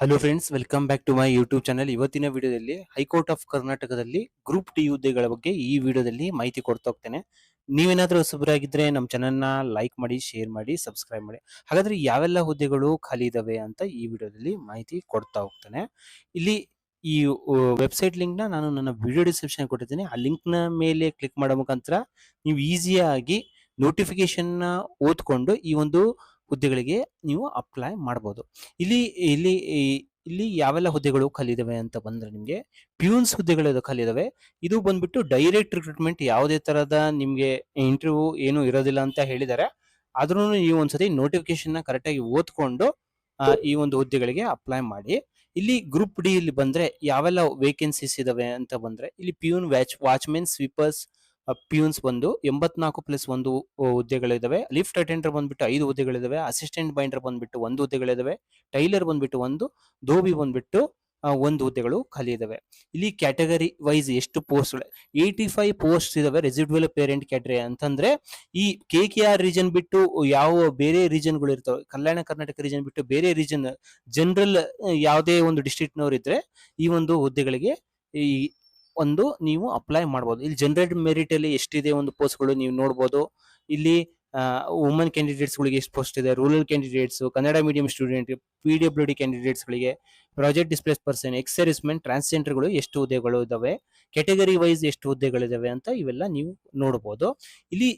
Hello friends, welcome back to my YouTube channel. ಇವತ್ತಿನ ವಿಡಿಯೋದಲ್ಲಿ high court of ಕರ್ನಾಟಕದಲ್ಲಿ group D ಹುದ್ದೆಗಳ ಬಗ್ಗೆ ಈ ವಿಡಿಯೋದಲ್ಲಿ ಮಾಹಿತಿ ಕೊಡ್ತಾ ಹೋಗ್ತೇನೆ. ನೀವೇನಾದ್ರೂ ಹೊಸಬರಾಗಿದ್ರೆ ನಮ್ಮ ಚಾನಲ್ನ ಲೈಕ್ ಮಾಡಿ, ಶೇರ್ ಮಾಡಿ, ಸಬ್ಸ್ಕ್ರೈಬ್ ಮಾಡಿ. ಹಾಗಾದ್ರೆ ಯಾವೆಲ್ಲ ಹುದ್ದೆಗಳು ಖಾಲಿ ಇದಾವೆ ಅಂತ ಈ ವಿಡಿಯೋದಲ್ಲಿ ಮಾಹಿತಿ ಕೊಡ್ತಾ ಹೋಗ್ತೇನೆ. ಇಲ್ಲಿ ಈ ವೆಬ್ಸೈಟ್ ಲಿಂಕ್ನ ನಾನು ನನ್ನ ವಿಡಿಯೋ ಡಿಸ್ಕ್ರಿಪ್ಷನ್ ಕೊಟ್ಟಿದ್ದೀನಿ. ಆ ಲಿಂಕ್ನ ಮೇಲೆ ಕ್ಲಿಕ್ ಮಾಡೋ ಮುಖಾಂತರ ನೀವು ಈಸಿಯಾಗಿ ನೋಟಿಫಿಕೇಶನ್ನ ಓದ್ಕೊಂಡು ಈ ಒಂದು ಹುದ್ದೆಗಳಿಗೆ ನೀವು ಅಪ್ಲೈ ಮಾಡ್ಬೋದು. ಇಲ್ಲಿ ಇಲ್ಲಿ ಇಲ್ಲಿ ಯಾವೆಲ್ಲ ಹುದ್ದೆಗಳು ಖಾಲಿದಾವೆ ಅಂತ ಬಂದ್ರೆ ನಿಮಗೆ ಪ್ಯೂನ್ಸ್ ಹುದ್ದೆಗಳು ಖಾಲಿದಾವೆ. ಇದು ಬಂದ್ಬಿಟ್ಟು ಡೈರೆಕ್ಟ್ ರಿಕ್ರೂಟ್ಮೆಂಟ್, ಯಾವುದೇ ತರಹದ ನಿಮಗೆ ಇಂಟರ್ವ್ಯೂ ಏನು ಇರೋದಿಲ್ಲ ಅಂತ ಹೇಳಿದ್ದಾರೆ. ಆದ್ರೂ ನೀವು ಒಂದ್ಸತಿ ನೋಟಿಫಿಕೇಶನ್ ಕರೆಕ್ಟಾಗಿ ಓದ್ಕೊಂಡು ಈ ಒಂದು ಹುದ್ದೆಗಳಿಗೆ ಅಪ್ಲೈ ಮಾಡಿ. ಇಲ್ಲಿ ಗ್ರೂಪ್ ಡಿ ಇಲ್ಲಿ ಬಂದ್ರೆ ಯಾವೆಲ್ಲ ವೇಕೆನ್ಸೀಸ್ ಇದಾವೆ ಅಂತ ಬಂದ್ರೆ ಇಲ್ಲಿ ಪ್ಯೂನ್, ವಾಚ್ಮೆನ್, ಸ್ವೀಪರ್ಸ್, ಪ್ಯೂನ್ಸ್ ಬಂದು 84+1 ಹುದ್ದೆಗಳಿದಾವೆ. ಲಿಫ್ಟ್ ಅಟೆಂಡರ್ ಬಂದ್ಬಿಟ್ಟು 5 ಹುದ್ದೆಗಳಿದಾವೆ. ಅಸಿಸ್ಟೆಂಟ್ ಬೈಂಡರ್ ಬಂದ್ಬಿಟ್ಟು 1 ಹುದ್ದೆಗಳಿದಾವೆ. ಟೈಲರ್ ಬಂದ್ಬಿಟ್ಟು 1, ಧೋಬಿ ಬಂದ್ಬಿಟ್ಟು 1 ಹುದ್ದೆಗಳು ಖಾಲಿ ಇದಾವೆ. ಇಲ್ಲಿ ಕ್ಯಾಟಗರಿ ವೈಸ್ ಎಷ್ಟು ಪೋಸ್ಟ್ 85 ಪೋಸ್ಟ್ ಇದಾವೆ. ರೆಸಿಡ್ಯುವಲ್ ಪೇರೆಂಟ್ ಕ್ಯಾಟಗರಿ ಅಂತಂದ್ರೆ ಈ KKR ರೀಜನ್ ಬಿಟ್ಟು ಯಾವ ಬೇರೆ ರೀಜನ್ಗಳು ಇರ್ತವೆ, ಕಲ್ಯಾಣ ಕರ್ನಾಟಕ ರೀಜನ್ ಬಿಟ್ಟು ಬೇರೆ ರೀಜನ್ ಜನರಲ್ ಯಾವುದೇ ಒಂದು ಡಿಸ್ಟ್ರಿಕ್ಟ್ನವ್ರು ಇದ್ರೆ ಈ ಒಂದು ಹುದ್ದೆಗಳಿಗೆ ಈ ಒಂದು ನೀವು ಅಪ್ಲೈ ಮಾಡ್ಬೋದು. ಇಲ್ಲಿ ಜನರಲ್ ಮೆರಿಟ್ ಅಲ್ಲಿ ಎಷ್ಟಿದೆ ಒಂದು ಪೋಸ್ಟ್ಗಳು ನೀವು ನೋಡ್ಬೋದು. ಇಲ್ಲಿ ವುಮನ್ ಕ್ಯಾಂಡಿಡೇಟ್ಸ್ ಗಳಿಗೆ ಎಷ್ಟು ಪೋಸ್ಟ್ ಇದೆ, rural candidates, Kannada medium student, PWD candidates ಗಳಿಗೆ, project displace person, ex servicemen, ಟ್ರಾನ್ಸ್ಜೆಂಡರ್ಗಳು ಎಷ್ಟು ಹುದ್ದೆಗಳು ಇದಾವೆ, ಕೆಟಗರಿ ವೈಸ್ ಎಷ್ಟು ಹುದ್ದೆಗಳಿದಾವೆ ಅಂತ ಇವೆಲ್ಲ ನೀವು ನೋಡಬಹುದು. ಇಲ್ಲಿ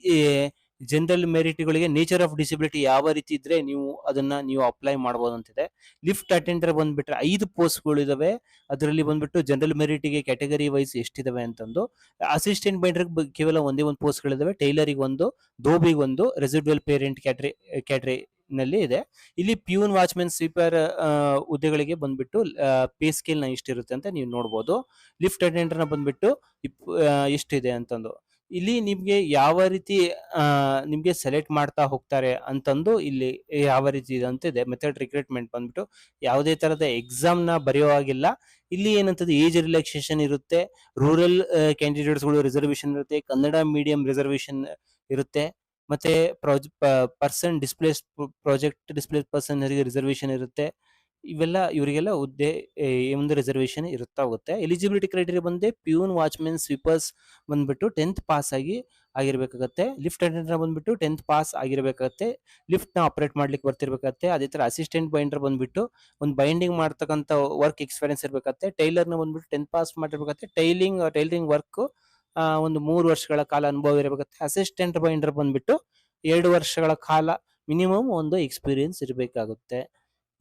ಜನರಲ್ ಮೆರಿಟ್ಗಳಿಗೆ ನೇಚರ್ ಆಫ್ ಡಿಸಬಿಲಿಟಿ ಯಾವ ರೀತಿ ಇದ್ರೆ ನೀವು ಅಪ್ಲೈ ಮಾಡಬಹುದು ಅಂತಿದೆ. ಲಿಫ್ಟ್ ಅಟೆಂಡರ್ ಬಂದ್ಬಿಟ್ರೆ 5 ಪೋಸ್ಟ್ಗಳು ಇದಾವೆ. ಅದರಲ್ಲಿ ಬಂದ್ಬಿಟ್ಟು ಜನರಲ್ ಮೆರಿಟ್ಗೆ ಕ್ಯಾಟಗರಿ ವೈಸ್ ಎಷ್ಟಿದಾವೆ ಅಂತಂದು. ಅಸಿಸ್ಟೆಂಟ್ ಬೈಂಡರ್ ಕೇವಲ ಒಂದೇ ಒಂದು ಪೋಸ್ಟ್ಗಳಿದಾವೆ. ಟೈಲರಿಗೆ 1, ಧೋಬಿಗೆ 1, ರೆಸಿಡ್ಯುವಲ್ ಪೇರೆಂಟ್ ಕ್ಯಾಟಗರಿ ನಲ್ಲಿ ಇದೆ. ಇಲ್ಲಿ ಪ್ಯೂನ್, ವಾಚ್ಮೆನ್, ಸ್ವೀಪರ್ ಹುದ್ದೆಗಳಿಗೆ ಬಂದ್ಬಿಟ್ಟು ಪೇ ಸ್ಕೇಲ್ ನ ಇಷ್ಟಿರುತ್ತೆ ಅಂತ ನೀವು ನೋಡಬಹುದು. ಲಿಫ್ಟ್ ಅಟೆಂಡರ್ ನ ಬಂದ್ಬಿಟ್ಟು ಎಷ್ಟಿದೆ ಅಂತಂದು. ಇಲ್ಲಿ ನಿಮ್ಗೆ ಯಾವ ರೀತಿ ನಿಮ್ಗೆ ಸೆಲೆಕ್ಟ್ ಮಾಡ್ತಾ ಹೋಗ್ತಾರೆ ಅಂತಂದು ಇಲ್ಲಿ ಯಾವ ರೀತಿ ಇದೆ ಅಂತ ಇದೆ. ಮೆಥಡ್ ರಿಕ್ರೂಟ್ಮೆಂಟ್ ಬಂದ್ಬಿಟ್ಟು ಯಾವುದೇ ತರದ ಎಕ್ಸಾಮ್ ನ ಬರೆಯೋ ಹಾಗಿಲ್ಲ. ಇಲ್ಲಿ ಏನಂತದ್ದು ಏಜ್ ರಿಲ್ಯಾಕ್ಸೇಷನ್ ಇರುತ್ತೆ. ರೂರಲ್ ಕ್ಯಾಂಡಿಡೇಟ್ಸ್ ಗಳು ರಿಸರ್ವೇಶನ್ ಇರುತ್ತೆ. ಕನ್ನಡ ಮೀಡಿಯಂ ರಿಸರ್ವೇಶನ್ ಇರುತ್ತೆ. ಮತ್ತೆ ಪ್ರಾಜೆಕ್ಟ್ ಡಿಸ್ಪ್ಲೇಸ್ ಪರ್ಸನ್ ರಿಸರ್ವೇಶನ್ ಇರುತ್ತೆ. ಇವರಿಗೆಲ್ಲ ಹುದ್ದೆ ಒಂದು ರಿಸರ್ವೇಶನ್ ಇರುತ್ತಾ ಹೋಗುತ್ತೆ. ಎಲಿಜಿಬಿಲಿಟಿ ಕ್ರೈಟೀರಿಯಾ ಬಂದೆ ಪ್ಯೂನ್, ವಾಚ್ಮೆನ್, ಸ್ವೀಪರ್ಸ್ ಬಂದ್ಬಿಟ್ಟು 10th ಪಾಸ್ ಆಗಿರ್ಬೇಕಾಗತ್ತೆ. ಲಿಫ್ಟ್ ಅಟೆಂಡರ್ ಬಂದ್ಬಿಟ್ಟು 10th ಪಾಸ್ ಆಗಿರ್ಬೇಕಾಗತ್ತೆ. ಲಿಫ್ಟ್ ನ ಆಪರೇಟ್ ಮಾಡ್ಲಿಕ್ಕೆ ಬರ್ತಿರ್ಬೇಕಾಗತ್ತೆ. ಅದೇ ತರ ಅಸಿಸ್ಟೆಂಟ್ ಬೈಂಡರ್ ಬಂದ್ಬಿಟ್ಟು ಒಂದು ಬೈಂಡಿಂಗ್ ಮಾಡ್ತಕ್ಕಂಥ ವರ್ಕ್ ಎಕ್ಸ್ಪೀರಿಯನ್ಸ್ ಇರ್ಬೇಕಾಗತ್ತೆ. ಟೈಲರ್ ನ ಬಂದ್ಬಿಟ್ಟು 10th ಪಾಸ್ ಮಾಡಿರ್ಬೇಕಾಗತ್ತೆ. ಟೈಲರಿಂಗ್ ವರ್ಕ್ ಒಂದು 3 ವರ್ಷಗಳ ಕಾಲ ಅನುಭವ ಇರಬೇಕಾಗತ್ತೆ. ಅಸಿಸ್ಟೆಂಟ್ ಬೈಂಡರ್ ಬಂದ್ಬಿಟ್ಟು 2 ವರ್ಷಗಳ ಕಾಲ ಮಿನಿಮಮ್ ಒಂದು ಎಕ್ಸ್ಪೀರಿಯನ್ಸ್ ಇರಬೇಕಾಗುತ್ತೆ.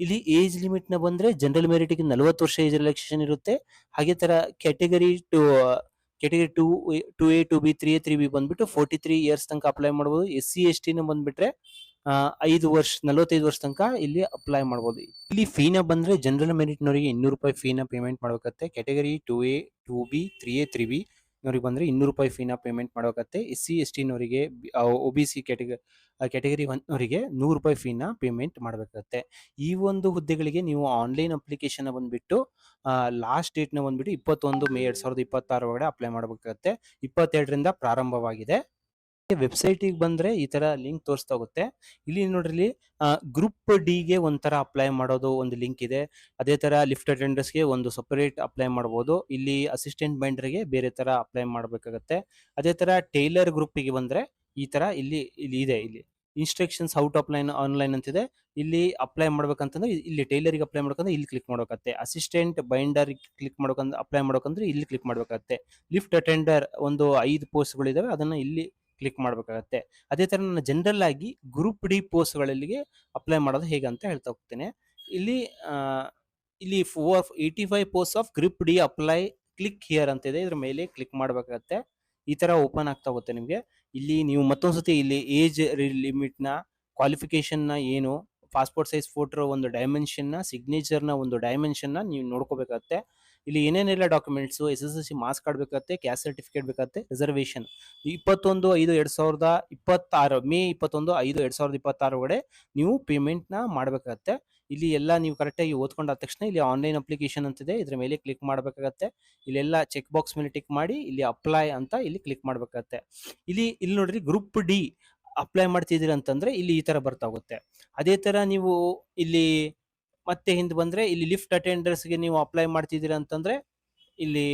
ಇಲ್ಲಿ ಏಜ್ ಲಿಮಿಟ್ ನ ಬಂದ್ರೆ ಜನರಲ್ ಮೆರಿಟ್ ಗೆ 40 ವರ್ಷ ಏಜ್ ರಿಲ್ಯಾಕ್ಸೇಷನ್ ಇರುತ್ತೆ. ಹಾಗೆ ತರ category 2A, 2B, 3A, 3B ಬಂದ್ಬಿಟ್ಟು 43 ಇಯರ್ಸ್ ತನಕ ಅಪ್ಲೈ ಮಾಡಬಹುದು. SC ST ನ ಬಂದ್ಬಿಟ್ರೆ 45 ವರ್ಷ ತನಕ ಇಲ್ಲಿ ಅಪ್ಲೈ ಮಾಡಬಹುದು. ಇಲ್ಲಿ ಫೀನ ಬಂದ್ರೆ ಜನರಲ್ ಮೆರಿಟ್ ನವರಿಗೆ 200 ರೂಪಾಯಿ ಫೀನ ಪೇಮೆಂಟ್ ಮಾಡಬೇಕಾಗುತ್ತೆ. Category 2A, 2B, 3A, 3B ನವರಿಗೆ ಬಂದ್ರೆ 200 ರೂಪಾಯಿ ಫೀನ ಪೇಮೆಂಟ್ ಮಾಡಬೇಕಾಗುತ್ತೆ. SC ST ನವರಿಗೆ, OBC ಕ್ಯಾಟಗರಿ 1 ನವರಿಗೆ 100 ರೂಪಾಯಿ ಫೀನ ಪೇಮೆಂಟ್ ಮಾಡಬೇಕಾಗುತ್ತೆ. ಈ ಒಂದು ಹುದ್ದೆಗಳಿಗೆ ನೀವು ಆನ್ಲೈನ್ ಅಪ್ಲಿಕೇಶನ್ ಬಂದ್ಬಿಟ್ಟು ಲಾಸ್ಟ್ ಡೇಟ್ ನ ಬಂದ್ಬಿಟ್ಟು 21 ಮೇ 2026 ಒಳಗಡೆ ಅಪ್ಲೈ ಮಾಡಬೇಕಾಗುತ್ತೆ. 22ರಿಂದ ಪ್ರಾರಂಭವಾಗಿದೆ. ವೆಬ್ಸೈಟ್ ಬಂದ್ರೆ ಈ ತರ ಲಿಂಕ್ ತೋರಿಸ್ತಾ ಹೋಗುತ್ತೆ. ಇಲ್ಲಿ ನೋಡ್ರಿ, ಗ್ರೂಪ್ ಡಿ ಗೆ ಒಂಥರ ಅಪ್ಲೈ ಮಾಡೋದು ಒಂದು ಲಿಂಕ್ ಇದೆ. ಅದೇ ತರ ಲಿಫ್ಟ್ ಅಟೆಂಡರ್ಸ್ ಗೆ ಒಂದು ಸಪರೇಟ್ ಅಪ್ಲೈ ಮಾಡಬಹುದು. ಇಲ್ಲಿ ಅಸಿಸ್ಟೆಂಟ್ ಬೈಂಡರ್ ಗೆ ಬೇರೆ ತರ ಅಪ್ಲೈ ಮಾಡಬೇಕಾಗತ್ತೆ. ಅದೇ ತರ ಟೈಲರ್ ಗ್ರೂಪ್ ಗೆ ಬಂದ್ರೆ ಈ ತರ ಇಲ್ಲಿ ಇದೆ. ಇಲ್ಲಿ instructions out of line online ಅಂತಿದೆ. ಇಲ್ಲಿ ಅಪ್ಲೈ ಮಾಡ್ಬೇಕಂತಂದ್ರೆ ಇಲ್ಲಿ ಟೈಲರ್ಗೆ ಅಪ್ಲೈ ಮಾಡ್ಬೇಕಂದ್ರೆ ಇಲ್ಲಿ ಕ್ಲಿಕ್ ಮಾಡ್ಬೇಕಾಗತ್ತೆ. ಅಸಿಸ್ಟೆಂಟ್ ಬೈಂಡರ್ ಕ್ಲಿಕ್ ಮಾಡ್ಬೇಕಂದ್ರೆ ಅಪ್ಲೈ ಮಾಡ್ಬೇಕಂದ್ರೆ ಇಲ್ಲಿ ಕ್ಲಿಕ್ ಮಾಡ್ಬೇಕಾಗತ್ತೆ. ಲಿಫ್ಟ್ ಅಟೆಂಡರ್ ಒಂದು 5 ಪೋಸ್ಟ್ಗಳಿದಾವೆ, ಅದನ್ನ ಇಲ್ಲಿ ಕ್ಲಿಕ್ ಮಾಡ್ಬೇಕಾಗತ್ತೆ. ಅದೇ ತರ ನಾನು ಜನರಲ್ ಆಗಿ ಗ್ರೂಪ್ ಡಿ ಪೋಸ್ಟ್ಗಳಿಗೆ ಅಪ್ಲೈ ಮಾಡೋದು ಹೇಗೆ ಅಂತ ಹೇಳ್ತಾ ಹೋಗ್ತೇನೆ. ಇಲ್ಲಿ 85 post of group D apply, click here ಅಂತ ಇದೆ. ಇದ್ರ ಮೇಲೆ ಕ್ಲಿಕ್ ಮಾಡ್ಬೇಕಾಗತ್ತೆ. ಈ ತರ ಓಪನ್ ಆಗ್ತಾ ಹೋಗುತ್ತೆ ನಿಮ್ಗೆ. ಇಲ್ಲಿ ನೀವು ಮತ್ತೊಂದ್ಸತಿ ಇಲ್ಲಿ ಏಜ್ ಲಿಮಿಟ್ ನ, ಕ್ವಾಲಿಫಿಕೇಶನ್ ನ ಏನು, ಪಾಸ್ಪೋರ್ಟ್ ಸೈಜ್ ಫೋಟೋ ಒಂದು ಡೈಮೆನ್ಷನ್ ನ, ಸಿಗ್ನೇಚರ್ ನ ಒಂದು ಡೈಮೆನ್ಷನ್ ನ ನೀವು ನೋಡ್ಕೋಬೇಕಾಗತ್ತೆ. ಇಲ್ಲಿ ಏನೇನೆಲ್ಲ ಡಾಕ್ಯುಮೆಂಟ್ಸ್, SSLC ಮಾರ್ಕ್ಸ್ ಕಾರ್ಡ್ ಬೇಕಾಗುತ್ತೆ, ಕ್ಯಾಸ್ಟ್ ಸರ್ಟಿಫಿಕೇಟ್ ಬೇಕಾಗುತ್ತೆ. ರಿಸರ್ವೇಶನ್ 21/5/2026 ಮೇ 21/5/2026 ಒಳಗಡೆ ನೀವು ಪೇಮೆಂಟ್ ನ ಮಾಡ್ಬೇಕಾಗತ್ತೆ. ಇಲ್ಲಿ ಎಲ್ಲ ನೀವು ಕರೆಕ್ಟ್ ಆಗಿ ಓದ್ಕೊಂಡಾದ ತಕ್ಷಣ ಇಲ್ಲಿ ಆನ್ಲೈನ್ ಅಪ್ಲಿಕೇಶನ್ ಅಂತಿದೆ, ಇದ್ರ ಮೇಲೆ ಕ್ಲಿಕ್ ಮಾಡ್ಬೇಕಾಗತ್ತೆ. ಇಲ್ಲೆಲ್ಲ ಚೆಕ್ ಬಾಕ್ಸ್ ಮೇಲೆ ಟಿಕ್ ಮಾಡಿ ಇಲ್ಲಿ ಅಪ್ಲೈ ಅಂತ ಇಲ್ಲಿ ಕ್ಲಿಕ್ ಮಾಡ್ಬೇಕಾಗತ್ತೆ. ಇಲ್ಲಿ ನೋಡ್ರಿ, ಗ್ರೂಪ್ ಡಿ ಅಪ್ಲೈ ಮಾಡ್ತಿದ್ದೀರಿ ಅಂತಂದ್ರೆ ಇಲ್ಲಿ ಈ ತರ ಬರ್ತಾ ಹೋಗುತ್ತೆ. ಅದೇ ತರ ನೀವು ಇಲ್ಲಿ ಮತ್ತೆ ಹಿಂದೆ ಬಂದ್ರೆ ಇಲ್ಲಿ ಲಿಫ್ಟ್ ಅಟೆಂಡರ್ಸ್ ಗೆ ನೀವು ಅಪ್ಲೈ ಮಾಡ್ತಿದ್ದೀರಾ ಅಂತಂದ್ರೆ ಇಲ್ಲಿ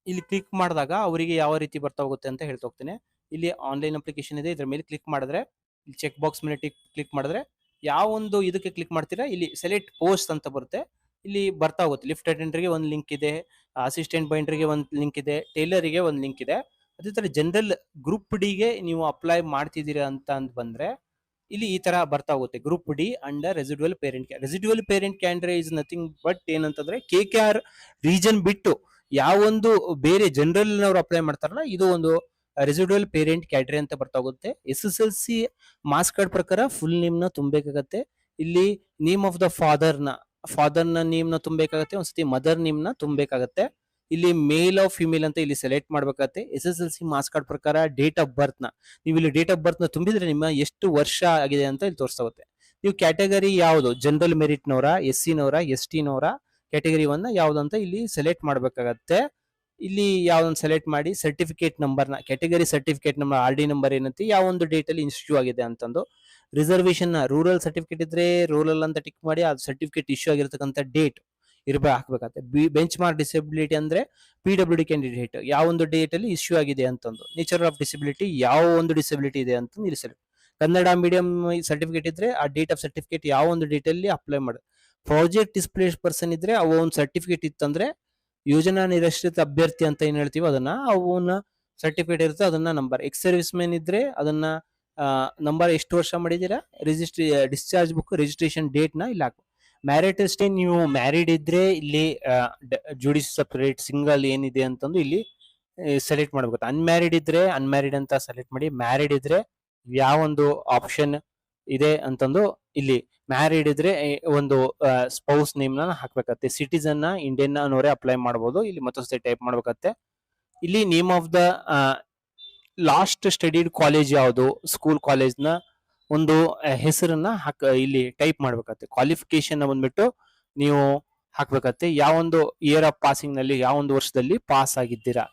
ಇಲ್ಲಿ ಕ್ಲಿಕ್ ಮಾಡಿದಾಗ ಅವರಿಗೆ ಯಾವ ರೀತಿ ಬರ್ತಾ ಹೋಗುತ್ತೆ ಅಂತ ಹೇಳ್ತಾ ಹೋಗ್ತೇನೆ. ಇಲ್ಲಿ ಆನ್ಲೈನ್ ಅಪ್ಲಿಕೇಶನ್ ಇದೆ, ಇದ್ರ ಮೇಲೆ ಕ್ಲಿಕ್ ಮಾಡಿದ್ರೆ ಇಲ್ಲಿ ಚೆಕ್ ಬಾಕ್ಸ್ ಮೇಲೆ ಕ್ಲಿಕ್ ಮಾಡಿದ್ರೆ ಯಾವ ಒಂದು ಇದಕ್ಕೆ ಕ್ಲಿಕ್ ಮಾಡ್ತೀರಾ ಇಲ್ಲಿ ಸೆಲೆಕ್ಟ್ ಪೋಸ್ಟ್ ಅಂತ ಬರುತ್ತೆ. ಇಲ್ಲಿ ಬರ್ತಾ ಹೋಗುತ್ತೆ. ಲಿಫ್ಟ್ ಅಟೆಂಡರ್ಗೆ ಒಂದು ಲಿಂಕ್ ಇದೆ, ಅಸಿಸ್ಟೆಂಟ್ ಬೈಂಡರ್ಗೆ ಒಂದು ಲಿಂಕ್ ಇದೆ, ಟೈಲರಿಗೆ ಒಂದು ಲಿಂಕ್ ಇದೆ. ಅದೇ ತರ ಜನರಲ್ ಗ್ರೂಪ್ ಡಿಗೆ ನೀವು ಅಪ್ಲೈ ಮಾಡ್ತಿದ್ದೀರಾ ಅಂತ ಬಂದ್ರೆ ಇಲ್ಲಿ ಈ ತರ ಬರ್ತಾ ಹೋಗುತ್ತೆ. Group D under residual parent candidate. Residual parent candidate is nothing but ಏನಂತಂದ್ರೆ KKR ರೀಜನ್ ಬಿಟ್ಟು ಯಾವೊಂದು ಬೇರೆ ಜನರಲ್ ನವರು ಅಪ್ಲೈ ಮಾಡ್ತಾರಲ್ಲ ಇದು ಒಂದು ರೆಸಿಡ್ಯುವಲ್ ಪೇರೆಂಟ್ ಕ್ಯಾಟರಿ ಅಂತ ಬರ್ತಾ ಹೋಗುತ್ತೆ. SSLC ಮಾರ್ಕ್ಸ್ ಕಾರ್ಡ್ ಪ್ರಕಾರ ಫುಲ್ ನೇಮ್ ನ ತುಂಬಬೇಕಾಗತ್ತೆ. ಇಲ್ಲಿ ನೇಮ್ ಆಫ್ ದ ಫಾದರ್ ನ ನೇಮ್ ನ ತುಂಬಬೇಕಾಗತ್ತೆ, ಒಂದ್ಸತಿ ಮದರ್ ನೇಮ್ ನ ತುಂಬಬೇಕಾಗತ್ತೆ. ಇಲ್ಲಿ ಮೇಲ್ ಆಫ್ ಫಿಮೇಲ್ ಅಂತ ಇಲ್ಲಿ ಸೆಲೆಕ್ಟ್ ಮಾಡ್ಬೇಕಾಗತ್ತೆ. SSLC ಮಾರ್ಕ್ಸ್ ಕಾರ್ಡ್ ಪ್ರಕಾರ ಡೇಟ್ ಆಫ್ ಬರ್ತ್ ನ ನೀವು ಇಲ್ಲಿ ಡೇಟ್ ಆಫ್ ಬರ್ತ್ ನ ತುಂಬಿದ್ರೆ ನಿಮ್ಮ ಎಷ್ಟು ವರ್ಷ ಆಗಿದೆ ಅಂತ ಇಲ್ಲಿ ತೋರಿಸ್ತಾ ಹೋಗುತ್ತೆ. ನೀವು ಕ್ಯಾಟಗರಿ ಯಾವುದು, ಜನರಲ್ ಮೆರಿಟ್ ನವರ, SC ನವರ, ST ನವರ, ಕ್ಯಾಟಗರಿ 1 ಯಾವ್ದು ಅಂತ ಇಲ್ಲಿ ಸೆಲೆಕ್ಟ್ ಮಾಡ್ಬೇಕಾಗತ್ತೆ. ಇಲ್ಲಿ ಯಾವ್ದೊಂದು ಸೆಲೆಕ್ಟ್ ಮಾಡಿ ಸರ್ಟಿಫಿಕೇಟ್ ನಂಬರ್ ನ, category certificate number RD number ಏನಂತೆ ಯಾವ ಒಂದು ಡೇಟ್ ಅಲ್ಲಿ ಇಶ್ಯೂ ಆಗಿದೆ ಅಂತಂದು. ರಿಸರ್ವೇಶನ್ ರೂರಲ್ ಸರ್ಟಿಫಿಕೇಟ್ ಇದ್ರೆ ರೂರಲ್ ಅಂತ ಟಿಕ್ ಮಾಡಿ ಆ ಸರ್ಟಿಫಿಕೇಟ್ ಇಶ್ಯೂ ಆಗಿರ್ತಕ್ಕಂಥ ಡೇಟ್ ಹಾಕ್ಬೇಕಾಗತ್ತೆ. ಬೆಂಚ್ ಮಾರ್ಕ್ ಡಿಸಬಿಲಿಟಿ ಅಂದ್ರೆ PWD ಕ್ಯಾಂಡಿಡೇಟ್ ಯಾವ ಒಂದು ಡೇಟ್ ಅಲ್ಲಿ ಇಶ್ಯೂ ಆಗಿದೆ ಅಂತಂದು. ನೇಚರ್ ಆಫ್ ಡಿಸಬಿಲಿಟಿ ಯಾವ ಒಂದು ಡಿಸಬಿಲಿಟಿ ಇದೆ ಅಂತ ಇಲ್ಲಿ ಸೆಲೆಕ್ಟ್. ಕನ್ನಡ ಮೀಡಿಯಂ ಸರ್ಟಿಫಿಕೇಟ್ ಇದ್ರೆ ಆ ಡೇಟ್ ಆಫ್ ಸರ್ಟಿಫಿಕೇಟ್ ಯಾವ ಒಂದು ಡೇಟ್ ಅಲ್ಲಿ ಅಪ್ಲೈ ಮಾಡಿ. ಪ್ರಾಜೆಕ್ಟ್ ಡಿಸ್ಪ್ಲೇಸ್ ಪರ್ಸನ್ ಇದ್ರೆ ಅವ ಒಂದು ಸರ್ಟಿಫಿಕೇಟ್ ಇತ್ತಂದ್ರೆ ಯೋಜನಾ ನಿರಾಶ್ರಿತ ಅಭ್ಯರ್ಥಿ ಅಂತ ಏನ್ ಹೇಳ್ತೀವಿ ಅದನ್ನ ಅವನ ಸರ್ಟಿಫಿಕೇಟ್ ಇರುತ್ತೆ ಅದನ್ನ ನಂಬರ್. ಎಕ್ಸ್ ಸರ್ವಿಸ್ ಮ್ಯಾನ್ ಇದ್ರೆ ಅದನ್ನ ನಂಬರ್ ಎಷ್ಟು ವರ್ಷ ಮಾಡಿದೀರಾ, ಡಿಸ್ಚಾರ್ಜ್ ಬುಕ್ ರಿಜಿಸ್ಟ್ರೇಷನ್ ಡೇಟ್ ನ ಇಲ್ಲಿ ಹಾಕು. ಮ್ಯಾರಿಡ್ ಸ್ಟೇ ನೀವು ಮ್ಯಾರಿಡ್ ಇದ್ರೆ ಇಲ್ಲಿ ಜುಡಿಸ್ ಸಪರೇಟ್ ಸಿಂಗಲ್ ಏನಿದೆ ಅಂತಂದು ಇಲ್ಲಿ ಸೆಲೆಕ್ಟ್ ಮಾಡ್ಬೇಕು. ಅನ್ಮ್ಯಾರಿಡ್ ಇದ್ರೆ ಅನ್ಮ್ಯಾರಿಡ್ ಅಂತ ಸೆಲೆಕ್ಟ್ ಮಾಡಿ. ಮ್ಯಾರಿಡ್ ಇದ್ರೆ ಯಾವ ಒಂದು ಆಪ್ಷನ್ ಇದೆ ಅಂತಂದು ಇಲ್ಲಿ ಮ್ಯಾರಿಡ್ ಇದ್ರೆ ಒಂದು ಸ್ಪೌಸ್ ನೇಮ್ ನ ಹಾಕ್ಬೇಕತ್ತೆ. ಸಿಟಿಸನ್ ನ ಇಂಡಿಯನ್ ಅನ್ನೋರೇ ಅಪ್ಲೈ ಮಾಡಬಹುದು. ಇಲ್ಲಿ ಮತ್ತೊಂದ್ಸತಿ ಟೈಪ್ ಮಾಡ್ಬೇಕತ್ತೆ. ಇಲ್ಲಿ name of the last studied college ಯಾವುದು, ಸ್ಕೂಲ್ ಕಾಲೇಜ್ ನ ಒಂದು ಹೆಸರನ್ನ ಇಲ್ಲಿ ಟೈಪ್ ಮಾಡ್ಬೇಕತ್ತೆ. ಕ್ವಾಲಿಫಿಕೇಶನ್ ಬಂದ್ಬಿಟ್ಟು ನೀವು ಹಾಕ್ಬೇಕತ್ತೆ. ಯಾವೊಂದು ಇಯರ್ ಆಫ್ ಪಾಸಿಂಗ್ ನಲ್ಲಿ ಯಾವ ಒಂದು ವರ್ಷದಲ್ಲಿ ಪಾಸ್ ಆಗಿದ್ದೀರಾ,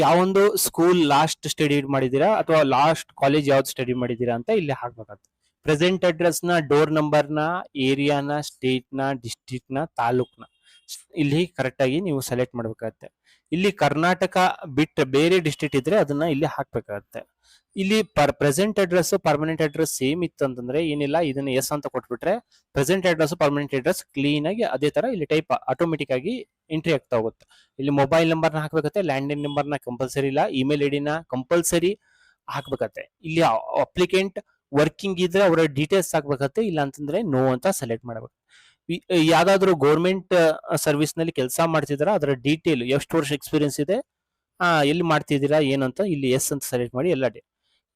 ಯಾವೊಂದು ಸ್ಕೂಲ್ ಲಾಸ್ಟ್ ಸ್ಟಡಿ ಮಾಡಿದೀರಾ ಅಥವಾ ಲಾಸ್ಟ್ ಕಾಲೇಜ್ ಯಾವ್ದು ಸ್ಟಡಿ ಮಾಡಿದೀರಾ ಅಂತ ಇಲ್ಲಿ ಹಾಕ್ಬೇಕಾಗುತ್ತೆ. ಪ್ರೆಸೆಂಟ್ ಅಡ್ರೆಸ್ ನ, ಡೋರ್ ನಂಬರ್ ನ, ಏರಿಯಾನ, ಸ್ಟೇಟ್ ನ, ಡಿಸ್ಟ್ರಿಕ್ಟ್ ನ, ತಾಲೂಕ್ ನ ಇಲ್ಲಿ ಕರೆಕ್ಟ್ ಆಗಿ ನೀವು ಸೆಲೆಕ್ಟ್ ಮಾಡ್ಬೇಕಾಗತ್ತೆ. ಇಲ್ಲಿ ಕರ್ನಾಟಕ ಬಿಟ್ಟು ಬೇರೆ ಡಿಸ್ಟ್ರಿಕ್ಟ್ ಇದ್ರೆ ಅದನ್ನ ಇಲ್ಲಿ ಹಾಕ್ಬೇಕಾಗತ್ತೆ. ಇಲ್ಲಿ present address permanent address same ಇತ್ತು ಅಂತಂದ್ರೆ ಏನಿಲ್ಲ, ಇದನ್ನ ಎಸ್ ಅಂತ ಕೊಟ್ಬಿಟ್ರೆ present address permanent address clean ಆಗಿ ಅದೇ ತರ ಇಲ್ಲಿ ಟೈಪ್ ಆಟೋಮೆಟಿಕ್ ಆಗಿ ಎಂಟ್ರಿ ಆಗ್ತಾ ಹೋಗುತ್ತೆ. ಇಲ್ಲಿ ಮೊಬೈಲ್ ನಂಬರ್ ನ ಹಾಕ್ಬೇಕತ್ತೆ, ಲ್ಯಾಂಡ್ಲೈನ್ ನಂಬರ್ ನ ಕಂಪಲ್ಸರಿ ಇಲ್ಲ, ಇಮೇಲ್ ಐಡಿ ನ ಕಂಪಲ್ಸರಿ ಹಾಕ್ಬೇಕತ್ತೆ. ಇಲ್ಲಿ ಅಪ್ಲಿಕೆಂಟ್ ವರ್ಕಿಂಗ್ ಇದ್ರೆ ಅವರ ಡೀಟೇಲ್ಸ್ ಹಾಕ್ಬೇಕತ್ತೆ, ಇಲ್ಲ ಅಂತಂದ್ರೆ ನೋ ಅಂತ ಸೆಲೆಕ್ಟ್ ಮಾಡಬೇಕು. ಯಾವ್ದಾದ್ರು ಗೌರ್ಮೆಂಟ್ ಸರ್ವಿಸ್ ನಲ್ಲಿ ಕೆಲಸ ಮಾಡ್ತಿದಾರ ಅದರ ಡೀಟೇಲ್ ಎಷ್ಟು ವರ್ಷ ಎಕ್ಸ್ಪೀರಿಯನ್ಸ್ ಇದೆ, ಎಲ್ಲಿ ಮಾಡ್ತಿದ್ದೀರಾ ಏನಂತ ಇಲ್ಲಿ ಎಸ್ ಅಂತ ಸೆಲೆಕ್ಟ್ ಮಾಡಿ. ಎಲ್ಲ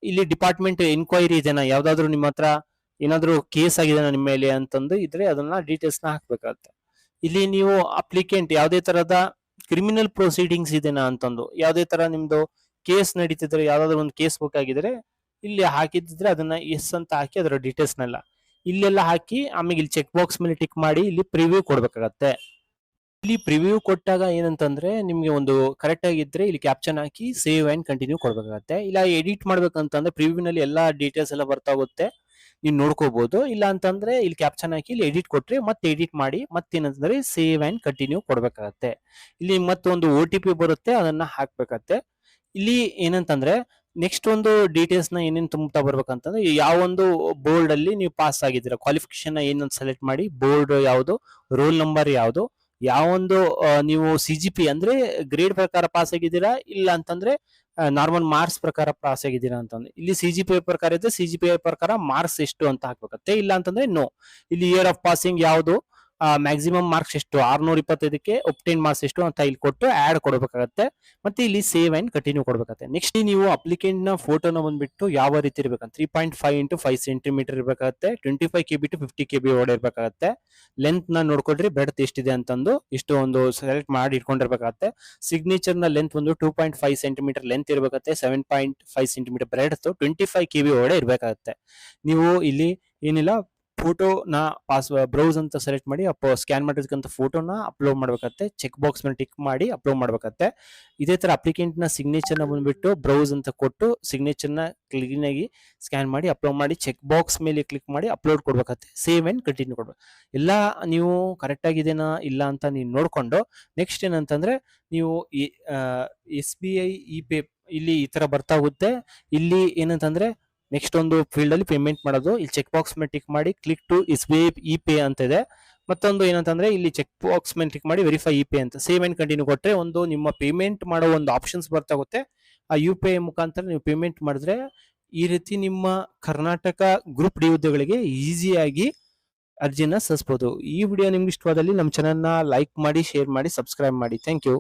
ಇಲ್ಲಿ ಡಿಪಾರ್ಟ್ಮೆಂಟ್ ಎನ್ಕ್ವೈರಿ ಇದೆನಾ, ಯಾವ್ದಾದ್ರು ನಿಮ್ಮ ಹತ್ರ ಏನಾದ್ರು ಕೇಸ್ ಆಗಿದೆ ನಿಮ್ಮ ಮೇಲೆ ಅಂತಂದು ಇದ್ರೆ ಅದನ್ನ ಡೀಟೇಲ್ಸ್ ನ ಹಾಕ್ಬೇಕಾಗತ್ತೆ. ಇಲ್ಲಿ ನೀವು ಅಪ್ಲಿಕೆಂಟ್ ಯಾವುದೇ ತರದ ಕ್ರಿಮಿನಲ್ ಪ್ರೊಸೀಡಿಂಗ್ಸ್ ಇದೆನಾ ಅಂತಂದು, ಯಾವುದೇ ತರ ನಿಮ್ದು ಕೇಸ್ ನಡೀತಿದ್ರೆ ಯಾವ್ದಾದ್ರು ಒಂದು ಕೇಸ್ ಬುಕ್ ಆಗಿದ್ರೆ ಇಲ್ಲಿ ಹಾಕಿದ್ರೆ ಅದನ್ನ ಎಸ್ ಅಂತ ಹಾಕಿ ಅದರ ಡೀಟೇಲ್ಸ್ ನೆಲ್ಲ ಇಲ್ಲೆಲ್ಲ ಹಾಕಿ ಆಮೇಲೆ ಇಲ್ಲಿ ಚೆಕ್ ಬಾಕ್ಸ್ ಮೇಲೆ ಟಿಕ್ ಮಾಡಿ ಇಲ್ಲಿ ಪ್ರಿವ್ಯೂ ಕೊಡ್ಬೇಕಾಗತ್ತೆ. ಇಲ್ಲಿ ಪ್ರಿವ್ಯೂ ಕೊಟ್ಟಾಗ ಏನಂತಂದ್ರೆ ನಿಮ್ಗೆ ಒಂದು ಕರೆಕ್ಟ್ ಆಗಿದ್ರೆ ಇಲ್ಲಿ ಕ್ಯಾಪ್ಷನ್ ಹಾಕಿ ಸೇವ್ ಅಂಡ್ ಕಂಟಿನ್ಯೂ ಕೊಡ್ಬೇಕಾಗತ್ತೆ. ಇಲ್ಲ ಎಡಿಟ್ ಮಾಡ್ಬೇಕಂತಂದ್ರೆ ಪ್ರಿವ್ಯೂ ನಲ್ಲಿ ಎಲ್ಲಾ ಡೀಟೇಲ್ಸ್ ಎಲ್ಲ ಬರ್ತಾ ಹೋಗುತ್ತೆ, ನೀವು ನೋಡ್ಕೋಬಹುದು. ಇಲ್ಲ ಅಂತಂದ್ರೆ ಇಲ್ಲಿ ಕ್ಯಾಪ್ಷನ್ ಹಾಕಿ ಇಲ್ಲಿ ಎಡಿಟ್ ಕೊಟ್ರೆ ಮತ್ತೆ ಎಡಿಟ್ ಮಾಡಿ ಮತ್ತೇನಂತಂದ್ರೆ ಸೇವ್ ಅಂಡ್ ಕಂಟಿನ್ಯೂ ಕೊಡ್ಬೇಕಾಗತ್ತೆ. ಇಲ್ಲಿ ಮತ್ತೊಂದು OTP ಬರುತ್ತೆ ಅದನ್ನ ಹಾಕ್ಬೇಕತ್ತೆ. ಇಲ್ಲಿ ಏನಂತಂದ್ರೆ ನೆಕ್ಸ್ಟ್ ಒಂದು ಡೀಟೇಲ್ಸ್ ನ ಏನೇನು ತುಂಬತಾ ಬರ್ಬೇಕಂತಂದ್ರೆ ಯಾವ ಒಂದು ಬೋರ್ಡ್ ಅಲ್ಲಿ ನೀವು ಪಾಸ್ ಆಗಿದ್ದೀರಾ, ಕ್ವಾಲಿಫಿಕೇಶನ್ ಏನಂತ ಸೆಲೆಕ್ಟ್ ಮಾಡಿ, ಬೋರ್ಡ್ ಯಾವುದು, ರೋಲ್ ನಂಬರ್ ಯಾವುದು, ಯಾವೊಂದು ನೀವು CGP ಅಂದ್ರೆ ಗ್ರೇಡ್ ಪ್ರಕಾರ ಪಾಸ್ ಆಗಿದ್ದೀರಾ, ಇಲ್ಲ ಅಂತಂದ್ರೆ ನಾರ್ಮಲ್ ಮಾರ್ಕ್ಸ್ ಪ್ರಕಾರ ಪಾಸ್ ಆಗಿದ್ದೀರಾ ಅಂತಂದ್ರೆ ಇಲ್ಲಿ CGPI ಪ್ರಕಾರ ಇದ್ರೆ CGPI ಪ್ರಕಾರ ಮಾರ್ಕ್ಸ್ ಎಷ್ಟು ಅಂತ ಹಾಕ್ಬೇಕತ್ತೆ. ಇಲ್ಲ ಅಂತಂದ್ರೆ ನೋ. ಇಲ್ಲಿ ಇಯರ್ ಆಫ್ ಪಾಸಿಂಗ್ ಯಾವುದು, ಮ್ಯಾಕ್ಸಿಮಮ್ ಮಾರ್ಕ್ಸ್ ಎಷ್ಟು 625ಕ್ಕೆ ಒಪ್ಟೈನ್ ಮಾರ್ಕ್ಸ್ ಎಷ್ಟು ಅಂತ ಇಲ್ಲಿ ಕೊಟ್ಟು ಆಡ್ ಕೊಡಬೇಕಾಗತ್ತೆ. ಮತ್ತೆ ಇಲ್ಲಿ ಸೇವ್ ಅಂಡ್ ಕಂಟಿನ್ಯೂ ಕೊಡ್ಬೇಕಾಗತ್ತೆ. ನೆಕ್ಸ್ಟ್ ನೀವು ಅಪ್ಲಿಕೆಂಟ್ ನ ಫೋಟೋನ ಬಂದ್ಬಿಟ್ಟು ಯಾವ ರೀತಿ ಇರ್ಬೇಕಂತ 3.5 ಇಂಟು 5 ಸೆಂಟಿಮೀಟರ್ ಇರ್ಬೇಕಾಗತ್ತೆ. 25 KB ಟು 50 KB ಒಳಗೆ ಇರ್ಬೇಕಾಗತ್ತೆ. ಲೆಂತ್ ನ ನೋಡ್ಕೊಡ್ರಿ, ಬೆಡ್ತ್ ಎಷ್ಟಿದೆ ಅಂತಂದು ಇಷ್ಟು ಒಂದು ಸೆಲೆಕ್ಟ್ ಮಾಡಿ ಇಟ್ಕೊಂಡಿರ್ಬೇಕಾಗತ್ತೆ. ಸಿಗ್ನೇಚರ್ ನ ಲೆಂತ್ ಒಂದು 2.5 ಸೆಂಟಿಮೀಟರ್ ಲೆಂತ್ ಇರ್ಬೇಕಾಗತ್ತೆ. 7.5 ಸೆಂಟಿಮೀಟರ್ ಬ್ರೆಡ್ತ್ 25 KB ಒಳಗೆ ಇರ್ಬೇಕಾಗತ್ತೆ. ನೀವು ಇಲ್ಲಿ ಏನಿಲ್ಲ ಫೋಟೋನ ಬ್ರೌಸ್ ಅಂತ ಸೆಲೆಕ್ಟ್ ಮಾಡಿ ಸ್ಕ್ಯಾನ್ ಮಾಡಿರ್ತಕ್ಕಂಥ ಫೋಟೋನ ಅಪ್ಲೋಡ್ ಮಾಡ್ಬೇಕಾಗತ್ತೆ. ಚೆಕ್ ಬಾಕ್ಸ್ ಮೇಲೆ ಟಿಕ್ ಮಾಡಿ ಅಪ್ಲೋಡ್ ಮಾಡ್ಬೇಕಾಗತ್ತೆ. ಇದೇ ತರ ಅಪ್ಲಿಕೆಂಟ್ ನ ಸಿಗ್ನೇಚರ್ನ ಬಂದ್ಬಿಟ್ಟು ಬ್ರೌಸ್ ಅಂತ ಕೊಟ್ಟು ಸಿಗ್ನೇಚರ್ನ ಕ್ಲೀನ್ ಆಗಿ ಸ್ಕ್ಯಾನ್ ಮಾಡಿ ಅಪ್ಲೋಡ್ ಮಾಡಿ ಚೆಕ್ ಬಾಕ್ಸ್ ಮೇಲೆ ಕ್ಲಿಕ್ ಮಾಡಿ ಅಪ್ಲೋಡ್ ಕೊಡ್ಬೇಕಾಗತ್ತೆ. ಸೇವ್ ಅಂಡ್ ಕಂಟಿನ್ಯೂ ಕೊಡ್ಬೇಕು. ಎಲ್ಲ ನೀವು ಕರೆಕ್ಟ್ ಆಗಿದೆನಾ ಇಲ್ಲ ಅಂತ ನೀವು ನೋಡ್ಕೊಂಡು ನೆಕ್ಸ್ಟ್ ಏನಂತಂದ್ರೆ ನೀವು SBI ಇ-ಪೇ ಇಲ್ಲಿ ಈ ತರ ಬರ್ತಾ ಹೋಗುತ್ತೆ. ಇಲ್ಲಿ ಏನಂತಂದ್ರೆ ನೆಕ್ಸ್ಟ್ ಒಂದು ಫೀಲ್ಡ್ ಅಲ್ಲಿ ಪೇಮೆಂಟ್ ಮಾಡೋದು. ಇಲ್ಲಿ ಚೆಕ್ ಬಾಕ್ಸ್ ಮೇಲೆ ಟಿಕ್ ಮಾಡಿ ಕ್ಲಿಕ್ ಟು SBI ಇ-ಪೇ ಅಂತ ಇದೆ. ಮತ್ತೊಂದು ಏನಂತಂದ್ರೆ ಇಲ್ಲಿ ಚೆಕ್ ಬಾಕ್ಸ್ ಮೇಲೆ ಕ್ಲಿಕ್ ಮಾಡಿ ವೆರಿಫೈ ಇ-ಪೇ ಅಂತ ಸೇವ್ ಅಂಡ್ ಕಂಟಿನ್ಯೂ ಕೊಟ್ಟರೆ ಒಂದು ನಿಮ್ಮ ಪೇಮೆಂಟ್ ಮಾಡೋ ಒಂದು ಆಪ್ಷನ್ಸ್ ಬರ್ತಾ ಹೋಗುತ್ತೆ. ಆ UPI ಮುಖಾಂತರ ನೀವು ಪೇಮೆಂಟ್ ಮಾಡಿದ್ರೆ ಈ ರೀತಿ ನಿಮ್ಮ ಕರ್ನಾಟಕ ಗ್ರೂಪ್ ಡಿ ಹುದ್ದೆಗಳಿಗೆ ಈಸಿಯಾಗಿ ಅರ್ಜಿನ ಸಲ್ಲಿಸಬಹುದು. ಈ ವಿಡಿಯೋ ನಿಮ್ಗೆ ಇಷ್ಟವಾದಲ್ಲಿ ನಮ್ಮ ಚಾನೆಲ್ನ ಲೈಕ್ ಮಾಡಿ, ಶೇರ್ ಮಾಡಿ, ಸಬ್ಸ್ಕ್ರೈಬ್ ಮಾಡಿ. Thank you.